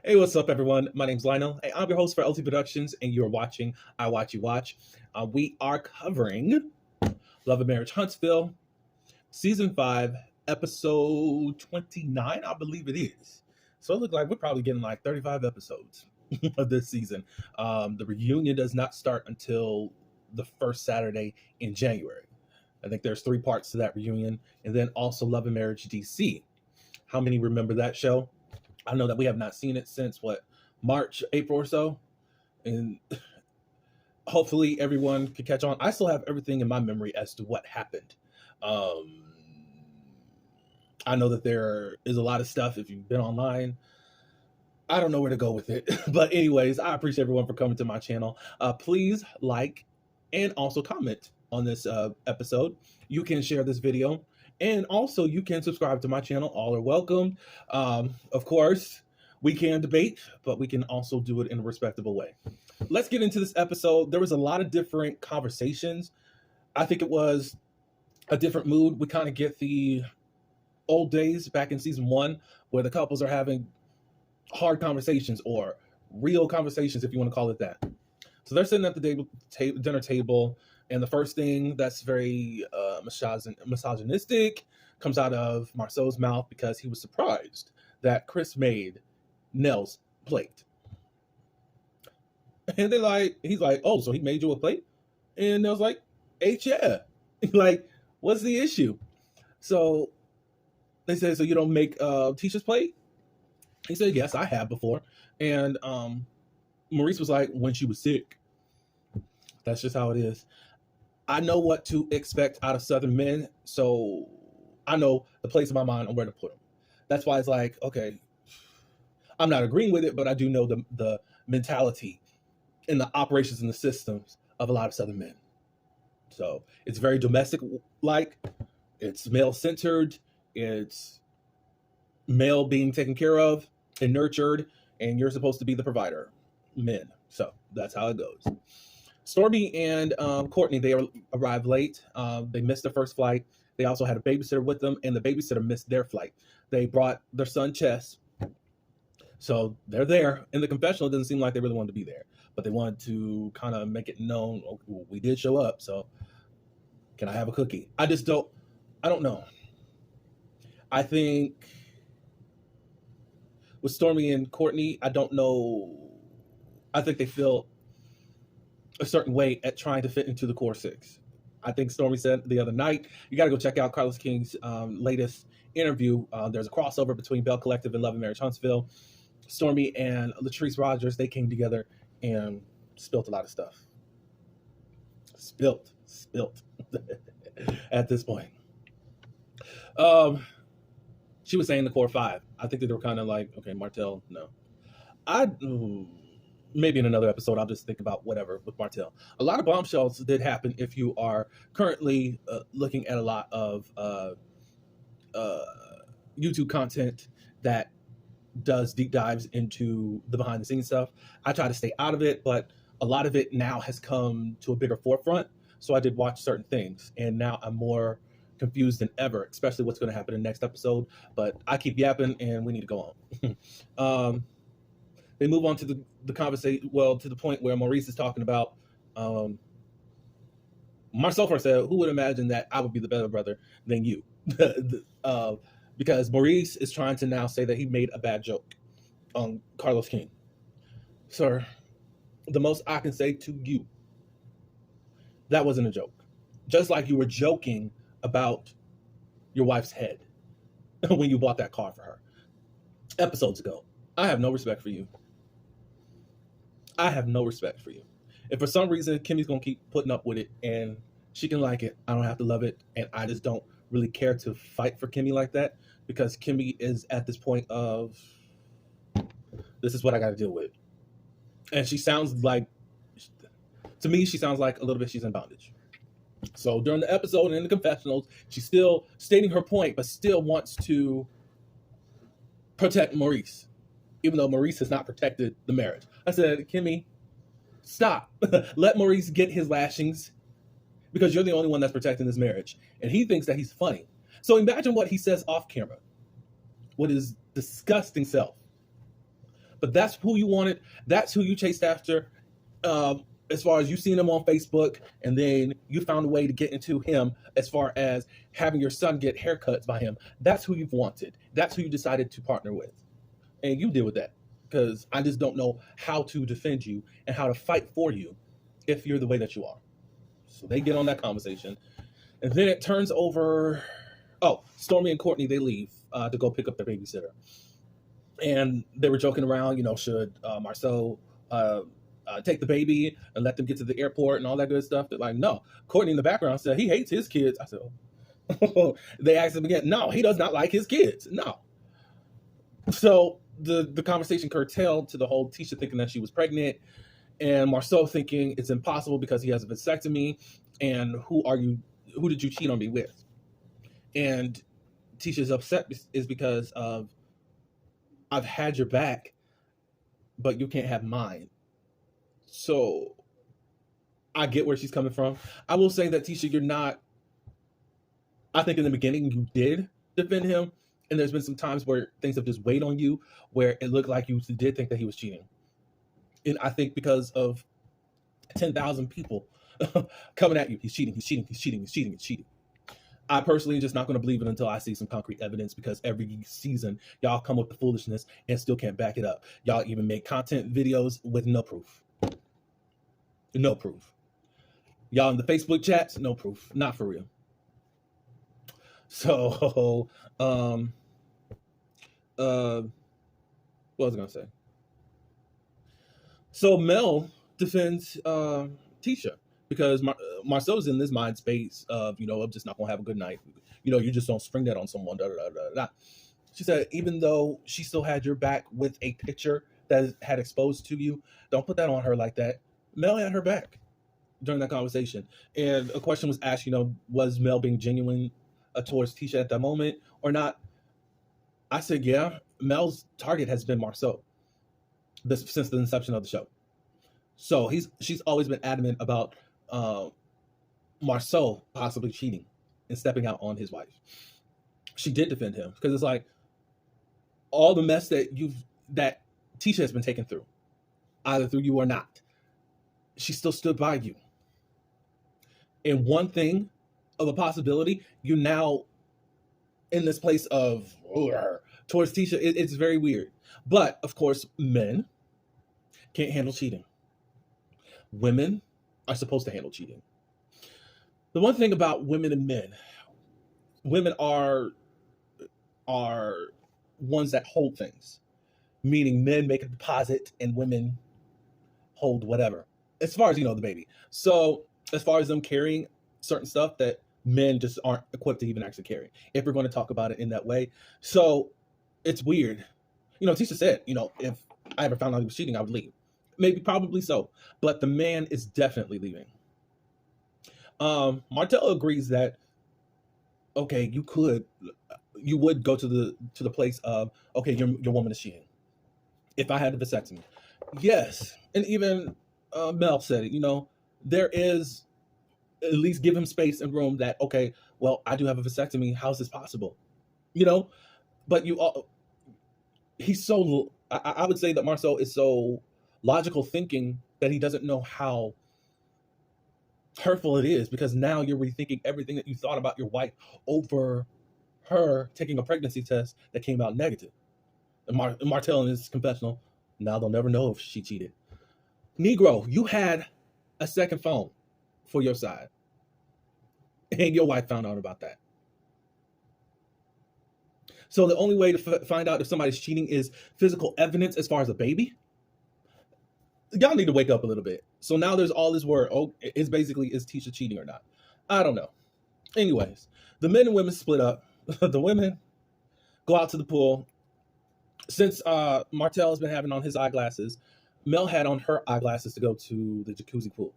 Hey, what's up, everyone? My name's Lionel. Hey, I'm your host for LT Productions, and you're watching I Watch You Watch. We are covering Love and Marriage Huntsville, Season 5, Episode 29, I believe it is. So it looks like we're probably getting like 35 episodes of this season. The reunion does not start until the first Saturday in January. I think there's 3 parts to that reunion, and then also Love and Marriage DC. How many remember that show? I know that we have not seen it since March, April or so, and hopefully everyone can catch on. I still have everything in my memory as to what happened. Um, I know that there is a lot of stuff. If you've been online, I don't know where to go with it. But anyways, I appreciate everyone for coming to my channel. Please like and also comment on this episode. You can share this video. And also, you can subscribe to my channel. All are welcome. Of course, we can debate, but we can also do it in a respectable way. Let's get into this episode. There was a lot of different conversations. I think it was a different mood. We kind of get the old days back in season 1, where the couples are having hard conversations or real conversations, if you want to call it that. So they're sitting at the dinner table. And the first thing that's very misogynistic comes out of Marceau's mouth because he was surprised that Chris made Nell's plate. And he's like, oh, so he made you a plate? And Nell's like, yeah. Like, what's the issue? So they said, so you don't make Tisha's plate? He said, yes, I have before. And Maurice was like, when she was sick. That's just how it is. I know what to expect out of Southern men, so I know the place in my mind on where to put them. That's why it's like, okay, I'm not agreeing with it, but I do know the mentality and the operations and the systems of a lot of Southern men. So it's very domestic-like, it's male-centered, it's male being taken care of and nurtured, and you're supposed to be the provider, men. So that's how it goes. Stormy and Courtney, they arrived late. They missed their first flight. They also had a babysitter with them, and the babysitter missed their flight. They brought their son, Chess. So they're there. In the confessional, it doesn't seem like they really wanted to be there, but they wanted to kind of make it known, oh, we did show up, so can I have a cookie? I don't know. I think with Stormy and Courtney, I don't know. I think they feel a certain way at trying to fit into the core 6. I think Stormy said the other night, you got to go check out Carlos King's latest interview. There's a crossover between Bell Collective and Love and Marriage Huntsville. Stormy and Latrice Rogers, they came together and spilt a lot of stuff. Spilt at this point. She was saying the core 5. I think that they were kind of like, okay, Martell, no. Maybe in another episode, I'll just think about whatever with Martell. A lot of bombshells did happen if you are currently looking at a lot of YouTube content that does deep dives into the behind the scenes stuff. I try to stay out of it, but a lot of it now has come to a bigger forefront. So I did watch certain things, and now I'm more confused than ever, especially what's going to happen in the next episode. But I keep yapping, and we need to go on. They move on to the conversation, to the point where Maurice is talking about, Marcel first said, who would imagine that I would be the better brother than you? Because Maurice is trying to now say that he made a bad joke on Carlos King. Sir, the most I can say to you, that wasn't a joke. Just like you were joking about your wife's head when you bought that car for her episodes ago. I have no respect for you. I have no respect for you. If for some reason Kimmy's going to keep putting up with it and she can like it, I don't have to love it. And I just don't really care to fight for Kimmy like that, because Kimmy is at this point of, this is what I got to deal with. And she sounds like, to me, she sounds like a little bit she's in bondage. So during the episode and in the confessionals, she's still stating her point, but still wants to protect Maurice, even though Maurice has not protected the marriage. I said, Kimmy, stop. Let Maurice get his lashings, because you're the only one that's protecting this marriage. And he thinks that he's funny. So imagine what he says off camera. What his disgusting self. But that's who you wanted. That's who you chased after. As far as you seen him on Facebook, and then you found a way to get into him as far as having your son get haircuts by him. That's who you've wanted. That's who you decided to partner with. And you deal with that. Because I just don't know how to defend you and how to fight for you if you're the way that you are. So they get on that conversation. And then it turns over. Oh, Stormy and Courtney, they leave to go pick up their babysitter. And they were joking around, should Marcel take the baby and let them get to the airport and all that good stuff. They're like, no. Courtney in the background said he hates his kids. I said, oh. They asked him again, no, he does not like his kids. No. So the conversation curtailed to the whole Tisha thinking that she was pregnant and Marcel thinking it's impossible because he has a vasectomy, and who did you cheat on me with? And Tisha's upset is because of, I've had your back, but you can't have mine. So I get where she's coming from. I will say that, Tisha, you're not, I think in the beginning you did defend him, and there's been some times where things have just weighed on you, where it looked like you did think that he was cheating. And I think because of 10,000 people coming at you, he's cheating, he's cheating, he's cheating, he's cheating, he's cheating. I personally just not going to believe it until I see some concrete evidence, because every season y'all come with the foolishness and still can't back it up. Y'all even make content videos with no proof. No proof. Y'all in the Facebook chats, no proof. Not for real. So, what was I going to say? So Mel defends Tisha. Because Marcel's in this mind space of, I'm just not going to have a good night. You just don't spring that on someone. Da, da, da, da, da. She said, even though she still had your back with a picture that had exposed to you, don't put that on her like that. Mel had her back during that conversation. And a question was asked, was Mel being genuine towards Tisha at that moment or not? I said, yeah, Mel's target has been Marcel since the inception of the show. So she's always been adamant about Marcel possibly cheating and stepping out on his wife. She did defend him because it's like all the mess that Tisha has been taken through, either through you or not, she still stood by you. And one thing of a possibility, you now in this place of towards Tisha, it's very weird. But of course, men can't handle cheating. Women are supposed to handle cheating. The one thing about women and men, women are ones that hold things, meaning men make a deposit and women hold whatever, as far as the baby. So as far as them carrying certain stuff that men just aren't equipped to even actually carry, if we're going to talk about it in that way. So it's weird. Tisha said, if I ever found out he was cheating, I would leave. Maybe, probably so, but the man is definitely leaving. Martell agrees that, okay, you would go to the place of, okay, your woman is cheating. If I had a vasectomy, yes, and even Mel said it. There is, at least give him space and room that, okay, well, I do have a vasectomy. How's this possible? But he's so. I would say that Marcel is so logical thinking that he doesn't know how hurtful it is, because now you're rethinking everything that you thought about your wife over her taking a pregnancy test that came out negative. And Martell in his confessional, now they'll never know if she cheated. Negro, you had a second phone for your side, and your wife found out about that. So the only way to find out if somebody's cheating is physical evidence as far as a baby. Y'all need to wake up a little bit. So now there's all this word. Oh, it's basically, is Tisha cheating or not? I don't know. Anyways, the men and women split up. The women go out to the pool. Since Martell has been having on his eyeglasses, Mel had on her eyeglasses to go to the jacuzzi pool.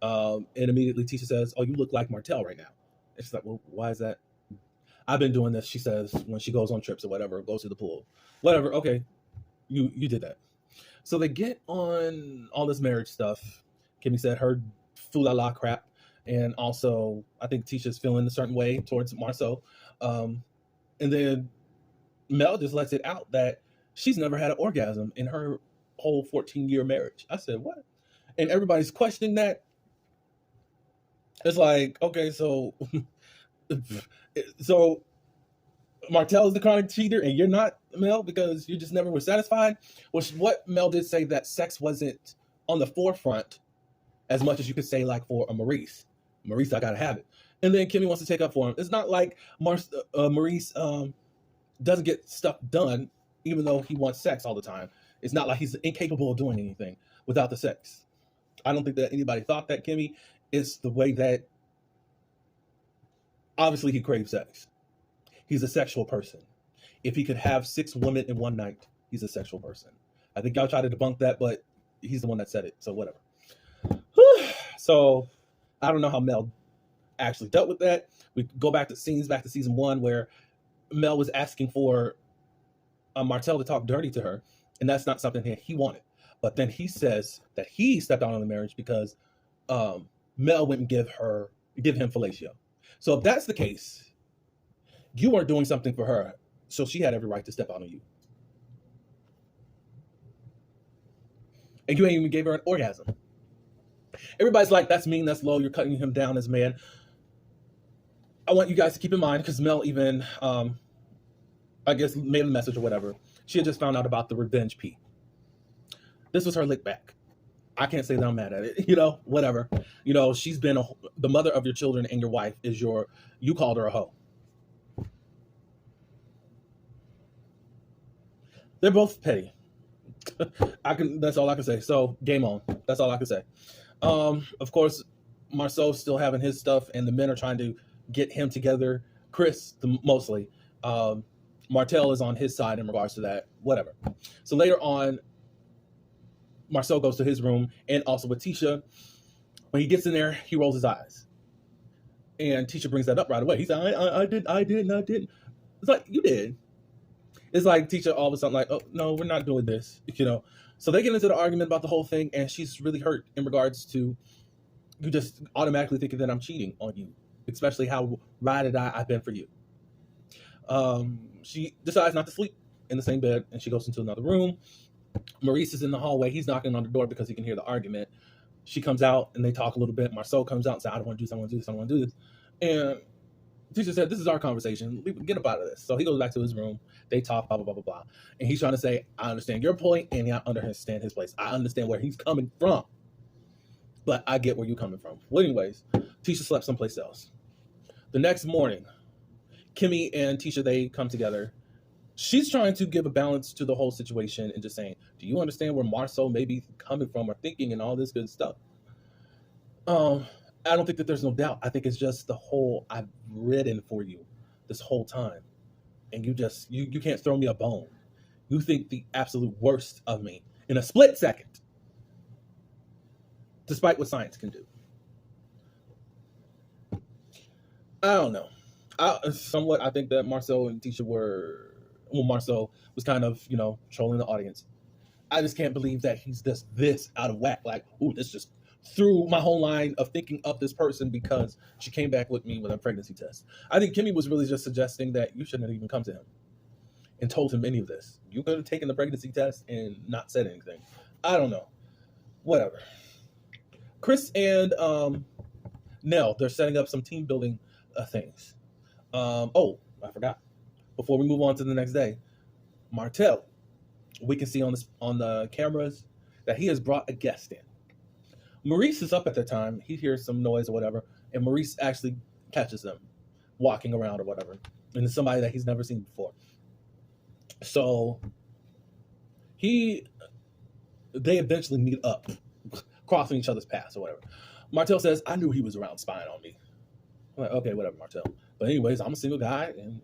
And immediately Tisha says, oh, you look like Martell right now. And she's like, well, why is that? I've been doing this, she says, when she goes on trips or whatever, goes to the pool. Whatever, okay, you did that. So they get on all this marriage stuff. Kimmy said her foo-la-la crap. And also, I think Tisha's feeling a certain way towards Marceau. And then Mel just lets it out that she's never had an orgasm in her whole 14-year marriage. I said, what? And everybody's questioning that. It's like, okay, so so Martell is the chronic cheater and you're not, Mel, because you just never were satisfied. Which what Mel did say, that sex wasn't on the forefront as much as you could say like for a Maurice. Maurice, I gotta have it. And then Kimmy wants to take up for him. It's not like Maurice doesn't get stuff done, even though he wants sex all the time. It's not like he's incapable of doing anything without the sex. I don't think that anybody thought that Kimmy. It's the way that obviously he craves sex. He's a sexual person. If he could have 6 women in one night, he's a sexual person. I think y'all try to debunk that, but he's the one that said it, so whatever. So I don't know how Mel actually dealt with that. We go back to season 1 where Mel was asking for Martell to talk dirty to her, and that's not something that he wanted. But then he says that he stepped out on the marriage because Mel wouldn't give him fellatio. So if that's the case, you weren't doing something for her, so she had every right to step out on you. And you ain't even gave her an orgasm. Everybody's like, that's mean, that's low, you're cutting him down as a man. I want you guys to keep in mind, because Mel even, I guess, made a message or whatever. She had just found out about the revenge pee. This was her lick back. I can't say that I'm mad at it, whatever. She's been the mother of your children, and your wife is you called her a hoe. They're both petty. That's all I can say. So game on. That's all I can say. Of course, Marceau's still having his stuff, and the men are trying to get him together. Chris, mostly. Martell is on his side in regards to that. Whatever. So later on, Marceau goes to his room, and also with Tisha. When he gets in there, he rolls his eyes. And Tisha brings that up right away. He said, I didn't. It's like, you did. It's like Tisha all of a sudden like, oh, no, we're not doing this, So they get into the argument about the whole thing, and she's really hurt in regards to you just automatically thinking that I'm cheating on you, especially how ride or die I've been for you. She decides not to sleep in the same bed, and she goes into another room. Maurice is in the hallway. He's knocking on the door because he can hear the argument. She comes out, and they talk a little bit. Marceau comes out and says, I don't want to do this, I don't want to do this, I don't want to do this. And Tisha said, this is our conversation. Get up out of this. So he goes back to his room. They talk, blah, blah, blah, blah, blah. And he's trying to say, I understand your point, and I understand his place. I understand where he's coming from. But I get where you're coming from. Well, anyways, Tisha slept someplace else. The next morning, Kimmy and Tisha, they come together. She's trying to give a balance to the whole situation and just saying, do you understand where Marceau may be coming from or thinking and all this good stuff? I don't think that there's no doubt. I think it's just the whole I've ridden for you this whole time. And you can't throw me a bone. You think the absolute worst of me in a split second. Despite what science can do. I don't know. I think that Marceau and Tisha Marceau was kind of, trolling the audience. I just can't believe that he's just this out of whack. Like, ooh, this just threw my whole line of thinking of this person because she came back with me with a pregnancy test. I think Kimmy was really just suggesting that you shouldn't have even come to him and told him any of this. You could have taken the pregnancy test and not said anything. I don't know. Whatever. Chris and Nell, they're setting up some team building things. I forgot. Before we move on to the next day, Martell, we can see on the cameras that he has brought a guest in. Maurice is up at the time. He hears some noise or whatever, and Maurice actually catches them walking around or whatever. And it's somebody that he's never seen before. So they eventually meet up, crossing each other's paths or whatever. Martell says, I knew he was around spying on me. I'm like, okay, whatever, Martell. But anyways, I'm a single guy, and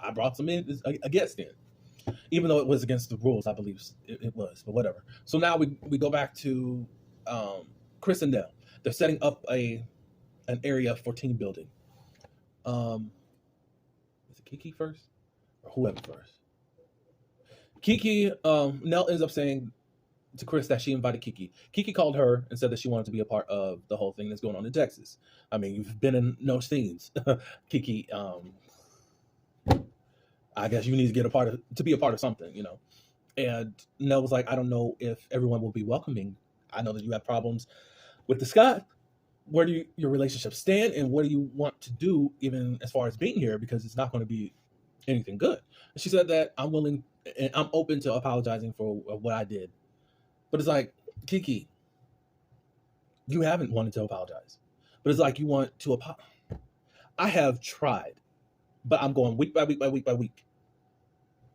I brought some in, a guest in. Even though it was against the rules, I believe it was, but whatever. So now we go back to Chris and Nell. They're setting up an area for team building. Is it Kiki first? Or whoever first? Kiki, Nell ends up saying to Chris that she invited Kiki. Kiki called her and said that she wanted to be a part of the whole thing that's going on in Texas. I mean, you've been in no scenes. Kiki, I guess you need to get to be a part of something, And Nell was like, I don't know if everyone will be welcoming. I know that you have problems with the Scott. Where do your relationship stand, and what do you want to do, even as far as being here? Because it's not going to be anything good. And she said that I'm willing and I'm open to apologizing for what I did. But it's like, Kiki, you haven't wanted to apologize. But it's like you want to apologize. I have tried, but I'm going week by week by week by week.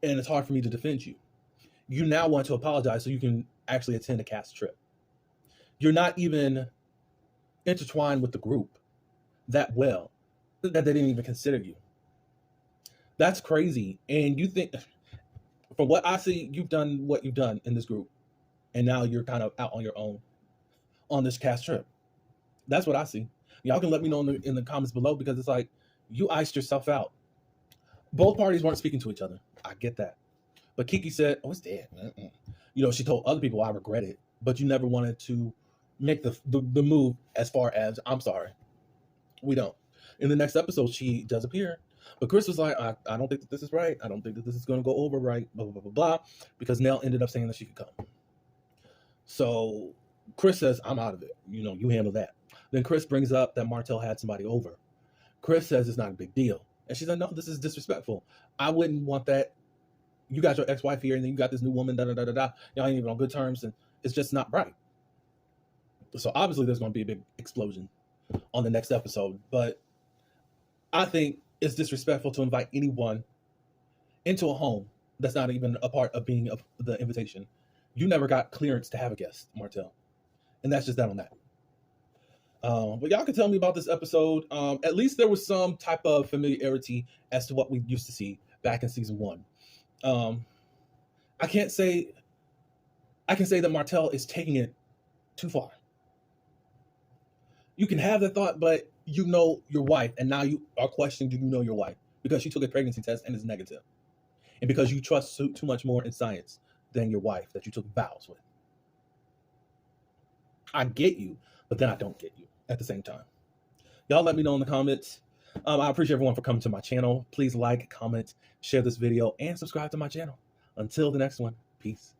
And it's hard for me to defend you. You now want to apologize so you can actually attend a cast trip. You're not even intertwined with the group that well that they didn't even consider you. That's crazy. And you think, from what I see, you've done what you've done in this group. And now you're kind of out on your own on this cast trip. That's what I see. Y'all can let me know in the comments below, because it's like you iced yourself out. Both parties weren't speaking to each other. I get that. But Kiki said, oh, it's dead. You know, she told other people, I regret it. But you never wanted to make the move as far as, I'm sorry. We don't. In the next episode, she does appear. But Chris was like, I don't think that this is right. I don't think that this is going to go over right, blah, blah, blah, blah, because Nell ended up saying that she could come. So Chris says, I'm out of it. You know, you handle that. Then Chris brings up that Martell had somebody over. Chris says it's not a big deal. And she said, no, this is disrespectful. I wouldn't want that. You got your ex-wife here, and then you got this new woman, da-da-da-da-da. Y'all ain't even on good terms, and it's just not right. So obviously there's going to be a big explosion on the next episode. But I think it's disrespectful to invite anyone into a home that's not even a part of being the invitation. You never got clearance to have a guest, Martell. And that's just that on that. But y'all can tell me about this episode. At least there was some type of familiarity as to what we used to see back in season 1. I can say that Martell is taking it too far. You can have the thought, but you know your wife, and now you are questioning, do you know your wife? Because she took a pregnancy test and is negative. And because you trust too much more in science than your wife that you took vows with. I get you, but then I don't get you at the same time. Y'all let me know in the comments. I appreciate everyone for coming to my channel. Please like, comment, share this video, and subscribe to my channel. Until the next one, peace.